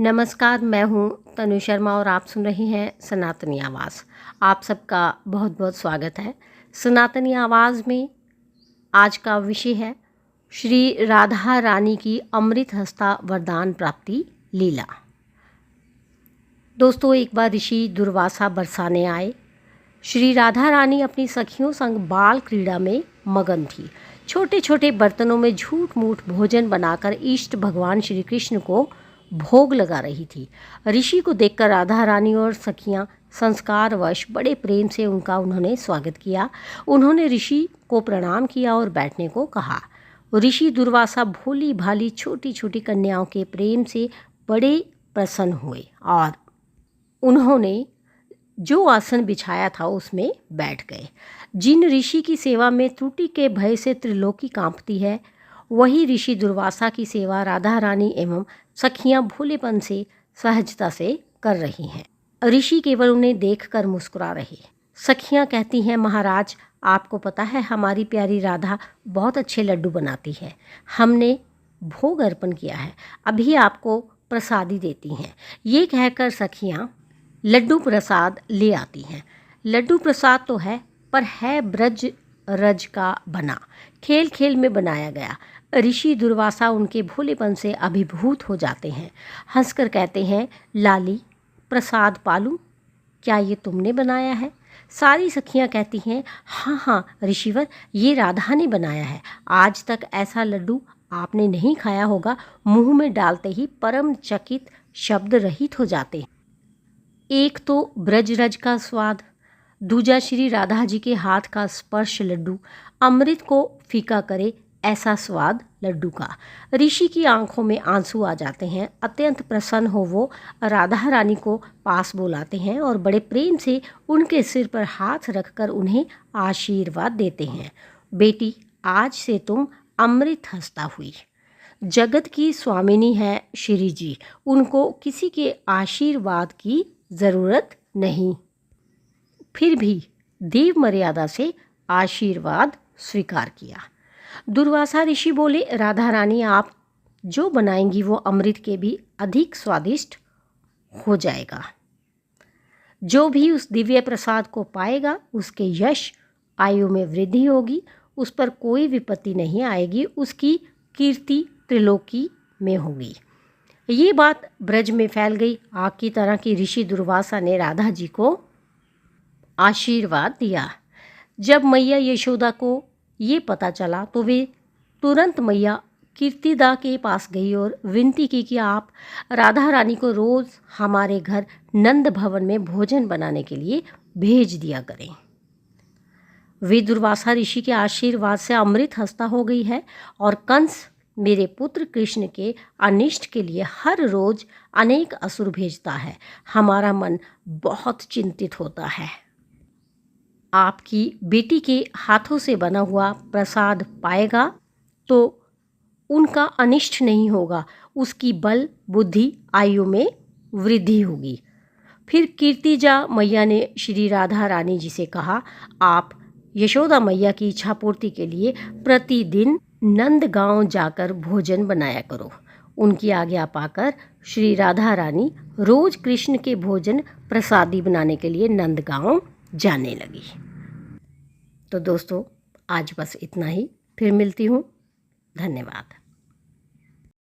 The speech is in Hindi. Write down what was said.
नमस्कार, मैं हूँ तनु शर्मा और आप सुन रहे हैं सनातनी आवाज़। आप सबका बहुत बहुत स्वागत है। सनातनी आवाज़ में आज का विषय है श्री राधा रानी की अमृत हस्ता वरदान प्राप्ति लीला। दोस्तों, एक बार ऋषि दुर्वासा बरसाने आए। श्री राधा रानी अपनी सखियों संग बाल क्रीड़ा में मगन थी। छोटे छोटे बर्तनों में झूठ मूठ भोजन बनाकर इष्ट भगवान श्री कृष्ण को भोग लगा रही थी। ऋषि को देखकर राधा रानी और सखियां संस्कारवश बड़े प्रेम से उन्होंने स्वागत किया। उन्होंने ऋषि को प्रणाम किया और बैठने को कहा। ऋषि दुर्वासा भोली भाली छोटी छोटी कन्याओं के प्रेम से बड़े प्रसन्न हुए और उन्होंने जो आसन बिछाया था उसमें बैठ गए। जिन ऋषि की सेवा में त्रुटि के भय से त्रिलोकी कांपती है, वही ऋषि दुर्वासा की सेवा राधा रानी एवं सखियां भोलेपन से सहजता से कर रही हैं। ऋषि केवल उन्हें देखकर मुस्कुरा रहे। सखियां कहती हैं, महाराज, आपको पता है हमारी प्यारी राधा बहुत अच्छे लड्डू बनाती है। हमने भोग अर्पण किया है, अभी आपको प्रसादी देती हैं। ये कहकर सखियां लड्डू प्रसाद ले आती हैं। लड्डू प्रसाद तो है, पर है ब्रज रज का बना, खेल खेल में बनाया गया। ऋषि दुर्वासा उनके भोलेपन से अभिभूत हो जाते हैं। हंसकर कहते हैं, लाली, प्रसाद पालू, क्या ये तुमने बनाया है? सारी सखियां कहती हैं, हाँ हाँ ऋषिवर, ये राधा ने बनाया है। आज तक ऐसा लड्डू आपने नहीं खाया होगा। मुंह में डालते ही परम चकित शब्द रहित हो जाते हैं। एक तो ब्रजरज का स्वाद, दूजा श्री राधा जी के हाथ का स्पर्श लड्डू अमृत को फीका करे ऐसा स्वाद लड्डू का। ऋषि की आंखों में आंसू आ जाते हैं। अत्यंत प्रसन्न हो वो राधा रानी को पास बुलाते हैं और बड़े प्रेम से उनके सिर पर हाथ रखकर उन्हें आशीर्वाद देते हैं। बेटी, आज से तुम अमृत हस्ता हुई। जगत की स्वामिनी है श्री जी, उनको किसी के आशीर्वाद की ज़रूरत नहीं। फिर भी देव मर्यादा से आशीर्वाद स्वीकार किया। दुर्वासा ऋषि बोले, राधा रानी, आप जो बनाएंगी वो अमृत के भी अधिक स्वादिष्ट हो जाएगा। जो भी उस दिव्य प्रसाद को पाएगा उसके यश आयु में वृद्धि होगी, उस पर कोई विपत्ति नहीं आएगी, उसकी कीर्ति त्रिलोकी में होगी। ये बात ब्रज में फैल गई। आग की तरह की ऋषि दुर्वासा ने राधा जी को आशीर्वाद दिया। जब मैया यशोदा को ये पता चला तो वे तुरंत मैया कीर्तिदा के पास गई और विनती की कि आप राधा रानी को रोज़ हमारे घर नंद भवन में भोजन बनाने के लिए भेज दिया करें। वे दुर्वासा ऋषि के आशीर्वाद से अमृत हस्ता हो गई है और कंस मेरे पुत्र कृष्ण के अनिष्ट के लिए हर रोज अनेक असुर भेजता है। हमारा मन बहुत चिंतित होता है। आपकी बेटी के हाथों से बना हुआ प्रसाद पाएगा तो उनका अनिष्ट नहीं होगा, उसकी बल बुद्धि आयु में वृद्धि होगी। फिर कीर्तिजा मैया ने श्री राधा रानी जी से कहा, आप यशोदा मैया की इच्छा पूर्ति के लिए प्रतिदिन नंदगांव जाकर भोजन बनाया करो। उनकी आज्ञा पाकर श्री राधा रानी रोज कृष्ण के भोजन प्रसादी बनाने के लिए नंदगांव जाने लगी। तो दोस्तों, आज बस इतना ही। फिर मिलती हूँ। धन्यवाद।